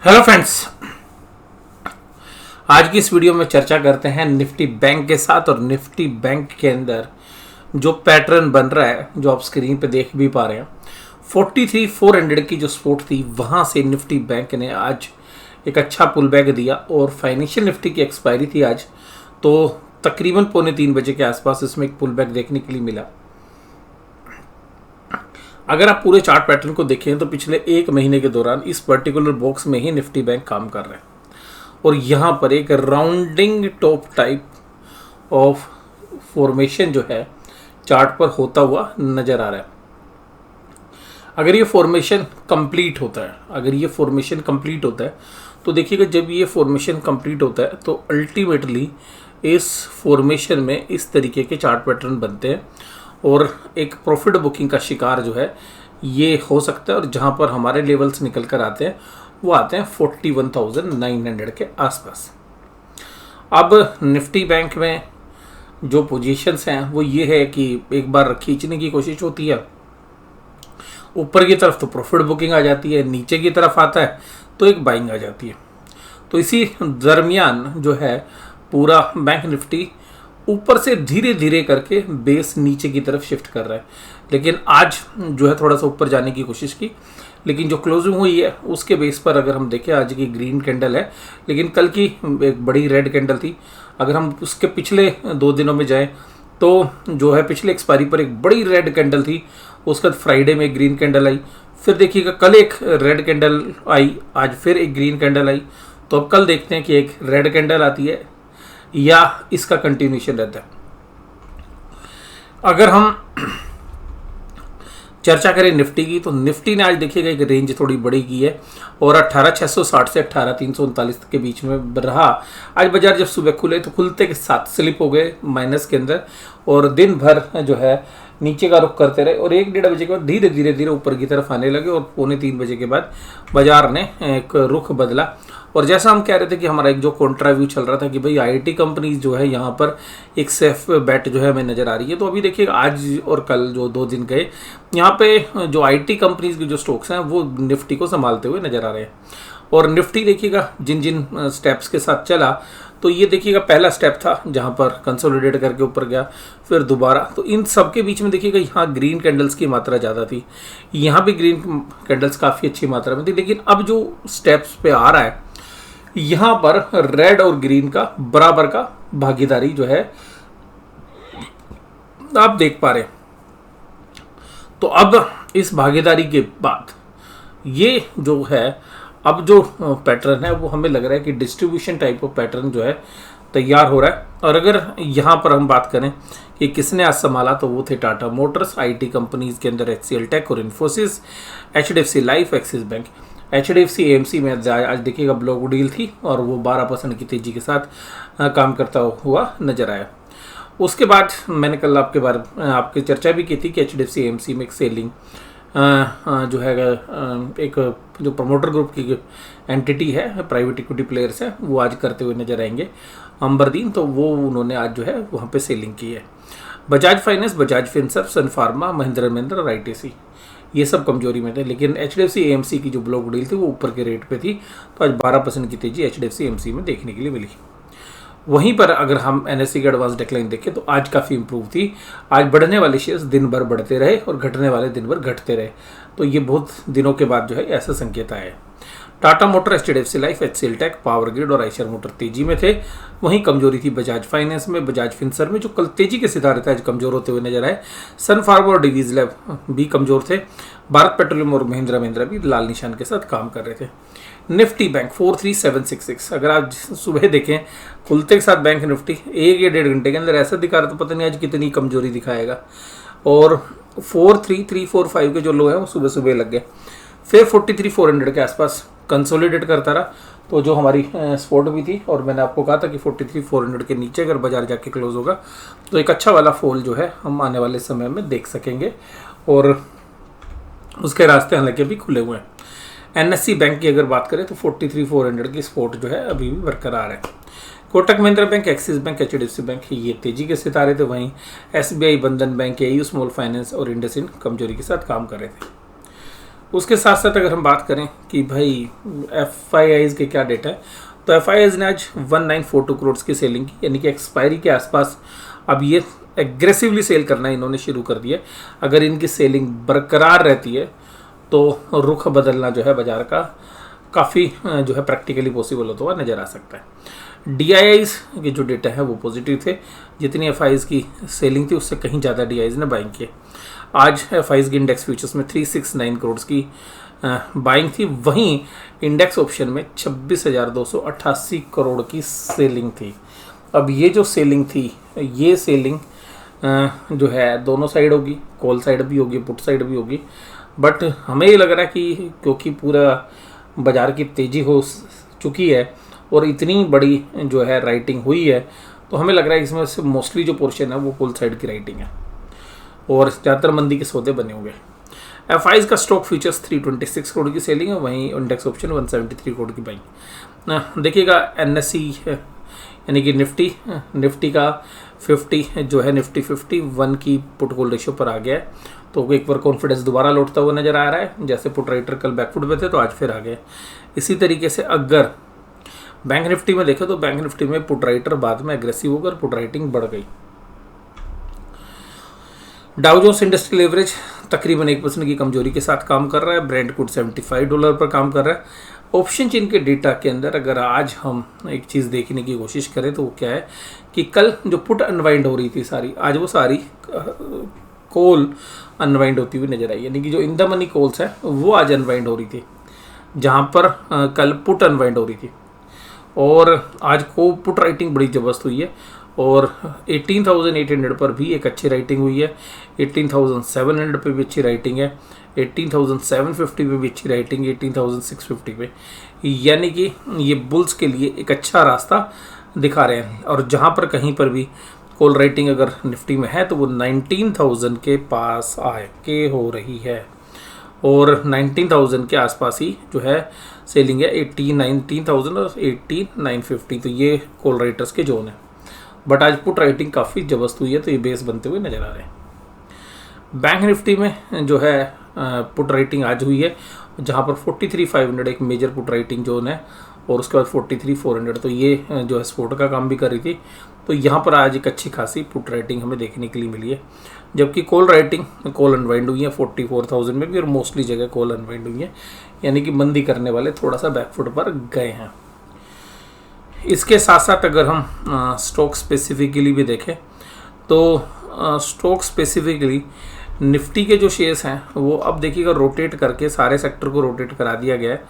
Hello friends, आज की इस वीडियो में चर्चा करते हैं निफ्टी बैंक के साथ। और निफ्टी बैंक के अंदर जो पैटर्न बन रहा है, जो आप स्क्रीन पे देख भी पा रहे हैं, 43,400 की जो सपोर्ट थी, वहां से निफ्टी बैंक ने आज एक अच्छा पुल बैक दिया। और फाइनेंशियल निफ्टी की एक्सपायरी थी आज, तो तकरीबन 2:45 के आसपास इसमें एक पुल बैक देखने के लिए मिला। अगर आप पूरे चार्ट पैटर्न को देखें तो पिछले एक महीने के दौरान इस पर्टिकुलर बॉक्स में ही निफ्टी बैंक काम कर रहा है और यहाँ पर एक rounding top type of formation जो है चार्ट पर होता हुआ नजर आ रहा है। अगर ये फॉर्मेशन कंप्लीट होता है, तो देखिएगा, जब ये फॉर्मेशन कंप्लीट होता है तो अल्टीमेटली इस फॉर्मेशन में इस तरीके के चार्ट पैटर्न बनते हैं और एक प्रॉफिट बुकिंग का शिकार जो है ये हो सकता है। और जहाँ पर हमारे लेवल्स निकल कर आते हैं वो आते हैं 41,900 के आसपास। अब निफ्टी बैंक में जो पोजीशंस हैं वो ये है कि एक बार खींचने की कोशिश होती है ऊपर की तरफ तो प्रॉफिट बुकिंग आ जाती है, नीचे की तरफ आता है तो एक बाइंग आ जाती है। तो इसी दरमियान जो है पूरा बैंक निफ्टी ऊपर से धीरे धीरे करके बेस नीचे की तरफ शिफ्ट कर रहा है। लेकिन आज जो है थोड़ा सा ऊपर जाने की कोशिश की, लेकिन जो क्लोजिंग हुई है उसके बेस पर अगर हम देखें, आज की ग्रीन कैंडल है, लेकिन कल की एक बड़ी रेड कैंडल थी। अगर हम उसके पिछले 2 दिनों में जाएं तो जो है पिछले एक्सपायरी पर एक बड़ी रेड कैंडल थी, उसके बाद फ्राइडे में एक ग्रीन कैंडल आई, फिर देखिएगा कल एक रेड कैंडल आई, आज फिर एक ग्रीन कैंडल आई। तो अब कल देखते हैं कि एक रेड कैंडल आती है या इसका कंटिन्यूएशन रहता है। अगर हम चर्चा करें निफ्टी की, तो निफ्टी ने आज देखिएगा एक रेंज थोड़ी बड़ी की है और 18,660 से 18,339 के बीच में रहा। आज बाजार जब सुबह खुले तो खुलते के साथ स्लिप हो गए माइनस के अंदर और दिन भर जो है नीचे का रुख करते रहे और 1-1:30 बजे के बाद धीरे धीरे ऊपर की तरफ आने लगे और 2:45 बजे के बाद बाजार ने एक रुख बदला। और जैसा हम कह रहे थे कि हमारा एक जो कॉन्ट्रा व्यू चल रहा था कि भाई आईटी कंपनीज जो है यहाँ पर एक सेफ बेट जो है हमें नज़र आ रही है, तो अभी देखिए आज और कल जो 2 दिन गए, यहाँ पे जो आईटी कंपनीज के जो स्टॉक्स हैं वो निफ्टी को संभालते हुए नज़र आ रहे हैं। और निफ्टी देखिएगा जिन जिन स्टेप्स के साथ चला, तो ये देखिएगा पहला स्टेप था जहाँ पर कंसोलिडेट करके ऊपर गया, फिर दोबारा। तो इन सब के बीच में देखिएगा यहाँ ग्रीन कैंडल्स की मात्रा ज़्यादा थी, यहाँ भी ग्रीन कैंडल्स काफ़ी अच्छी मात्रा में थी। लेकिन अब जो स्टेप्स पे आ रहा है यहाँ पर रेड और ग्रीन का बराबर का भागीदारी जो है आप देख पा रहे हैं। तो अब इस भागीदारी के बाद ये जो है अब जो पैटर्न है वो हमें लग रहा है कि डिस्ट्रीब्यूशन टाइप ऑफ पैटर्न जो है तैयार हो रहा है। और अगर यहाँ पर हम बात करें कि किसने आज संभाला, तो वो थे टाटा मोटर्स, आईटी कंपनीज के अंदर HCL टेक और Infosys, HDFC life, axis bank. HDFC AMC में आज देखिएगा ब्लॉक डील थी और वो 12% की तेजी के साथ काम करता हुआ नजर आया। उसके बाद मैंने कल आपके चर्चा भी की थी कि HDFC AMC में एक सेलिंग जो है एक जो प्रमोटर ग्रुप की एंटिटी है, प्राइवेट इक्विटी प्लेयर्स है, वो आज करते हुए नजर आएंगे अंबरदीन। तो वो उन्होंने आज जो है वहाँ पे सेलिंग की है। बजाज फाइनेंस, बजाज फिनसर्व, सन फार्मा, महिंद्रा महिंद्रा और ITC ये सब कमजोरी में थे। लेकिन HDFC AMC की जो ब्लॉक डील थी वो ऊपर के रेट पे थी, तो आज 12% की तेजी HDFC AMC में देखने के लिए मिली। वहीं पर अगर हम NSE के एडवांस डिक्लाइन देखें तो आज काफ़ी इंप्रूव थी। आज बढ़ने वाले शेयर्स दिन भर बढ़ते रहे और घटने वाले दिन भर घटते रहे, तो ये बहुत दिनों के बाद जो है ऐसा संकेत आया है। Tata motor, HDFC life, HCL tech, power grid और आइशर मोटर तेजी में थे। वहीं कमजोरी थी बजाज फाइनेंस में, बजाज फिनसर्व में, जो कल तेजी के सितारे थे आज कमजोर होते हुए नजर आए। सन फार्मा और डिवीज लैब भी कमजोर थे। भारत पेट्रोलियम और महिंद्रा महिंद्रा भी लाल निशान के साथ काम कर रहे थे। निफ्टी बैंक 43,766, अगर आप सुबह देखें खुलते के साथ बैंक निफ्टी 1 या 1.5 घंटे के अंदर ऐसा दिखा रहा, तो पता नहीं आज कितनी कमजोरी दिखाएगा। और 43,345 के जो लो है वो सुबह सुबह लग गए, फिर 43,400 के आसपास कंसोलिडेट करता रहा। तो जो हमारी सपोर्ट भी थी, और मैंने आपको कहा था कि 43,400 के नीचे अगर बाजार जाके क्लोज होगा तो एक अच्छा वाला फॉल जो है हम आने वाले समय में देख सकेंगे और उसके रास्ते हालांकि अभी खुले हुए हैं। NSE बैंक की अगर बात करें तो 43,400 की सपोर्ट जो है अभी भी बरकरार है। Kotak Mahindra bank, axis bank, HDFC bank ये तेजी के सितारे थे। वहीं SBI, बंधन बैंक, AU स्मॉल फाइनेंस और इंडसइंड कमजोरी के साथ काम कर रहे थे। उसके साथ साथ अगर हम बात करें कि भाई एफ के क्या डेटा है, तो एफ ने आज 1942 करोड़ की सेलिंग की, यानी कि एक्सपायरी के आसपास अब ये एग्रेसिवली सेल करना इन्होंने शुरू कर दिया। अगर इनकी सेलिंग बरकरार रहती है तो रुख बदलना जो है बाजार का काफ़ी जो है प्रैक्टिकली पॉसिबल होता हुआ नज़र आ सकता है। DIIs के जो डेटा है वो पॉजिटिव थे, जितनी FIs की सेलिंग थी उससे कहीं ज़्यादा DIIs ने बाइंग किए। आज FIs की इंडेक्स फ्यूचर्स में 369 करोड़ की बाइंग थी, वहीं इंडेक्स ऑप्शन में 26,288 करोड़ की सेलिंग थी। अब ये जो सेलिंग थी, ये सेलिंग जो है दोनों साइड होगी, कॉल साइड भी होगी, पुट साइड भी होगी, बट हमें ये लग रहा है कि क्योंकि पूरा बाज़ार की तेज़ी हो चुकी है और इतनी बड़ी जो है राइटिंग हुई है, तो हमें लग रहा है इसमें से मोस्टली जो पोर्शन है वो कॉल साइड की राइटिंग है और ज़्यादातर मंदी के सौदे बने होंगे। FIs का स्टॉक फ्यूचर्स 326 करोड़ की सेलिंग है, वहीं इंडेक्स ऑप्शन 173 करोड़ की बाइंग। देखिएगा NSE यानी कि निफ्टी का 50 जो है निफ्टी 51 की पुट कॉल रेशियो पर आ गया है, तो एक बार कॉन्फिडेंस दोबारा लौटता हुआ नजर आ रहा है। जैसे पुट राइटर कल बैकफुट पे थे तो आज फिर आ गए। इसी तरीके से अगर बैंक निफ्टी में देखें तो बैंक निफ्टी में पुट राइटर बाद में एग्रेसिव होकर पुट राइटिंग बढ़ गई। डाउ जोन्स इंडस्ट्रियल एवरेज तकरीबन 1% की कमजोरी के साथ काम कर रहा है। ब्रेंट क्रूड $75 पर काम कर रहा है। ऑप्शन चेन के डेटा के अंदर अगर आज हम एक चीज़ देखने की कोशिश करें तो वो क्या है कि कल जो पुट अनवाइंड हो रही थी सारी, आज वो सारी कॉल अनवाइंड होती हुई नजर आई, यानी कि जो इन द मनी कॉल्स है वो आज अनवाइंड हो रही थी, जहाँ पर कल पुट अनवाइंड हो रही थी। और आज को पुट राइटिंग बड़ी ज़बरदस्त हुई है और 18,800 पर भी एक अच्छी राइटिंग हुई है, 18,700 पे भी अच्छी राइटिंग है, 18,750 पे भी अच्छी राइटिंग, 18,650 पे, यानी कि ये बुल्स के लिए एक अच्छा रास्ता दिखा रहे हैं। और जहाँ पर कहीं पर भी कॉल राइटिंग अगर निफ्टी में है तो वो 19,000 के पास आके हो रही है और 19,000 के आसपास ही जो है सेलिंग है, 19,000 और 18,950, तो ये कॉल राइटर्स के जोन है। बट आज पुट राइटिंग काफ़ी जबरदस्त हुई है, तो ये बेस बनते हुए नज़र आ रहे हैं। बैंक निफ्टी में जो है पुट राइटिंग आज हुई है, जहाँ पर 43,500 एक मेजर पुट राइटिंग जोन है और उसके बाद 43,400, तो ये जो है सपोर्ट का काम भी कर रही थी। तो यहाँ पर आज एक अच्छी खासी पुट राइटिंग हमें देखने के लिए मिली है, जबकि कॉल राइटिंग कॉल अनवाइंड हुई है 44,000 में भी और मोस्टली जगह कॉल अनवाइंड हुई है, यानी कि मंदी करने वाले थोड़ा सा बैकफुट पर गए हैं। इसके साथ साथ अगर हम स्टॉक स्पेसिफिकली भी देखें तो स्टॉक स्पेसिफिकली निफ्टी के जो शेयर्स हैं वो अब देखिएगा रोटेट करके सारे सेक्टर को रोटेट करा दिया गया है।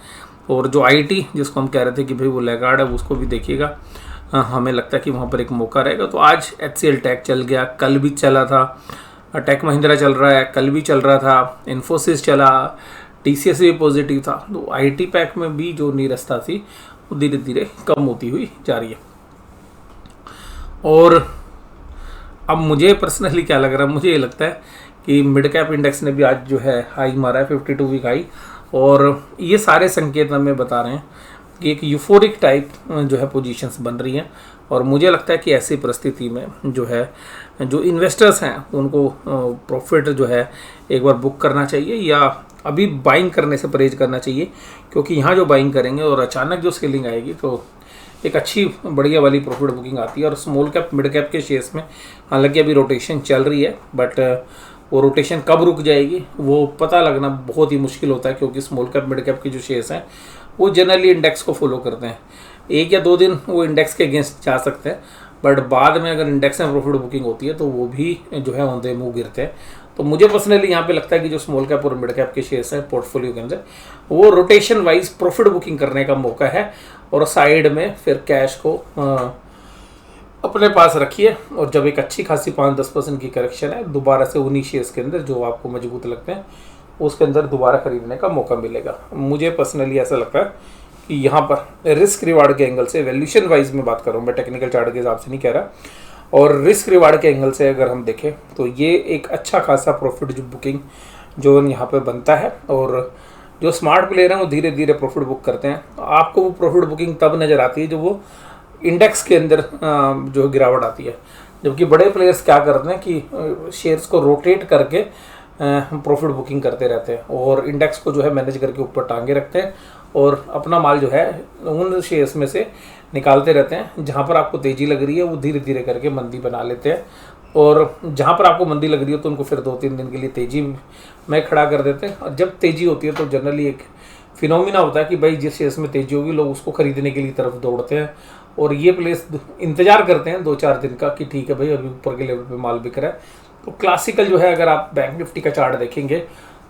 और जो IT जिसको हम कह रहे थे कि भाई वो लैगार्ड है, उसको भी देखिएगा, हमें लगता है कि वहाँ पर एक मौका रहेगा। तो आज HCL टेक चल गया, कल भी चला था, टेक महिंद्रा चल रहा है, कल भी चल रहा था, इन्फोसिस चला, TCS भी पॉजिटिव था। तो IT पैक में भी जो नीरसता थी वो धीरे धीरे कम होती हुई जा रही है। और अब मुझे पर्सनली क्या लग रहा है, मुझे ये लगता है कि मिड कैप इंडेक्स ने भी आज जो है हाई मारा है, 52 वीक हाई, और ये सारे संकेत हमें बता रहे हैं कि एक यूफोरिक टाइप जो है पोजीशंस बन रही हैं। और मुझे लगता है कि ऐसी परिस्थिति में जो है जो इन्वेस्टर्स हैं उनको प्रॉफिट जो है एक बार बुक करना चाहिए या अभी बाइंग करने से परहेज करना चाहिए, क्योंकि यहाँ जो बाइंग करेंगे और अचानक जो सेलिंग आएगी तो एक अच्छी बढ़िया वाली प्रॉफिट बुकिंग आती है। और स्मॉल कैप मिड कैप के शेयर्स में हालांकि अभी रोटेशन चल रही है, बट वो रोटेशन कब रुक जाएगी वो पता लगना बहुत ही मुश्किल होता है, क्योंकि स्मॉल कैप मिड कैप के जो शेयर्स हैं वो जनरली इंडेक्स को फॉलो करते हैं। 1 या 2 दिन वो इंडेक्स के अगेंस्ट जा सकते हैं, बट बाद में अगर इंडेक्स में प्रॉफिट बुकिंग होती है तो वो भी जो है औंधे मुँह गिरते हैं। तो मुझे पर्सनली यहाँ पे लगता है कि जो स्मॉल कैप और मिड कैप के शेयर्स हैं पोर्टफोलियो के अंदर, वो रोटेशन वाइज प्रॉफिट बुकिंग करने का मौका है। और साइड में फिर कैश को अपने पास रखिए, और जब एक अच्छी खासी 5-10% की करेक्शन है दोबारा से उन्हीं शेयर्स के अंदर जो आपको मजबूत लगते हैं उसके अंदर दोबारा खरीदने का मौका मिलेगा। मुझे पर्सनली ऐसा लगता है कि यहाँ पर रिस्क रिवार्ड के एंगल से, वैल्यूएशन वाइज में बात कर रहा हूँ, मैं टेक्निकल चार्ट के हिसाब से नहीं कह रहा, और रिस्क रिवार्ड के एंगल से अगर हम देखें तो ये एक अच्छा खासा प्रॉफिट जो बुकिंग जो यहाँ पे बनता है। और जो स्मार्ट प्लेयर हैं वो धीरे धीरे प्रॉफिट बुक करते हैं। आपको वो प्रॉफिट बुकिंग तब नज़र आती है जो वो इंडेक्स के अंदर जो गिरावट आती है, जबकि बड़े प्लेयर्स क्या करते हैं कि शेयर्स को रोटेट करके प्रॉफिट बुकिंग करते रहते हैं और इंडेक्स को जो है मैनेज करके ऊपर टांगे रखते हैं और अपना माल जो है उन शेयर्स में से निकालते रहते हैं। जहाँ पर आपको तेज़ी लग रही है वो धीरे धीरे करके मंदी बना लेते हैं और जहाँ पर आपको मंदी लग रही है तो उनको फिर 2-3 दिन के लिए तेज़ी में खड़ा कर देते हैं। और जब तेज़ी होती है तो जनरली एक फिनोमिना होता है कि भाई जिस शेयर्स में तेज़ी होगी लोग उसको खरीदने के लिए तरफ दौड़ते हैं और ये प्लेस इंतज़ार करते हैं 2-4 दिन का कि ठीक है भाई अभी ऊपर के लेवल पे माल बिक रहा है। तो क्लासिकल जो है अगर आप बैंक निफ्टी का चार्ट देखेंगे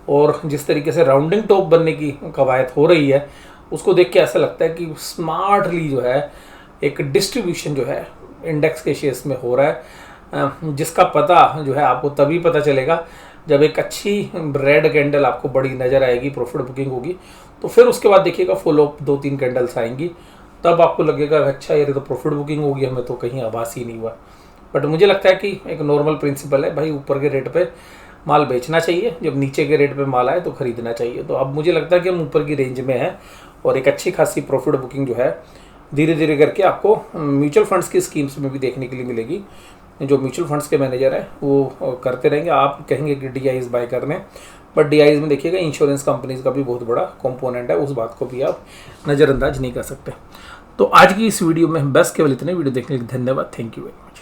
और जिस तरीके से राउंडिंग टॉप बनने की कवायद हो रही है उसको देख के ऐसा लगता है कि स्मार्टली जो है एक डिस्ट्रीब्यूशन जो है इंडेक्स के शेयर्स में हो रहा है, जिसका पता जो है आपको तभी पता चलेगा जब एक अच्छी रेड कैंडल आपको बड़ी नज़र आएगी, प्रॉफिट बुकिंग होगी। तो फिर उसके बाद देखिएगा फॉलो 2-3 कैंडल्स आएंगी, तब आपको लगेगा अच्छा यार तो प्रॉफिट बुकिंग होगी, हमें तो कहीं आभास ही नहीं हुआ। बट मुझे लगता है कि एक नॉर्मल प्रिंसिपल है भाई, ऊपर के रेट पे माल बेचना चाहिए, जब नीचे के रेट पे माल आए तो खरीदना चाहिए। तो अब मुझे लगता है कि हम ऊपर की रेंज में हैं और एक अच्छी खासी प्रॉफिट बुकिंग जो है धीरे धीरे करके आपको म्यूचुअल फंड्स की स्कीम्स में भी देखने के लिए मिलेगी। जो म्यूचुअल फंड्स के मैनेजर हैं वो करते रहेंगे। आप कहेंगे कि DIs बाय करने, बट DIs में देखिएगा इंश्योरेंस कंपनीज का भी बहुत बड़ा कंपोनेंट है, उस बात को भी आप नज़रअंदाज नहीं कर सकते। तो आज की इस वीडियो में बस केवल इतने। वीडियो देखने के लिए धन्यवाद। Thank you very much.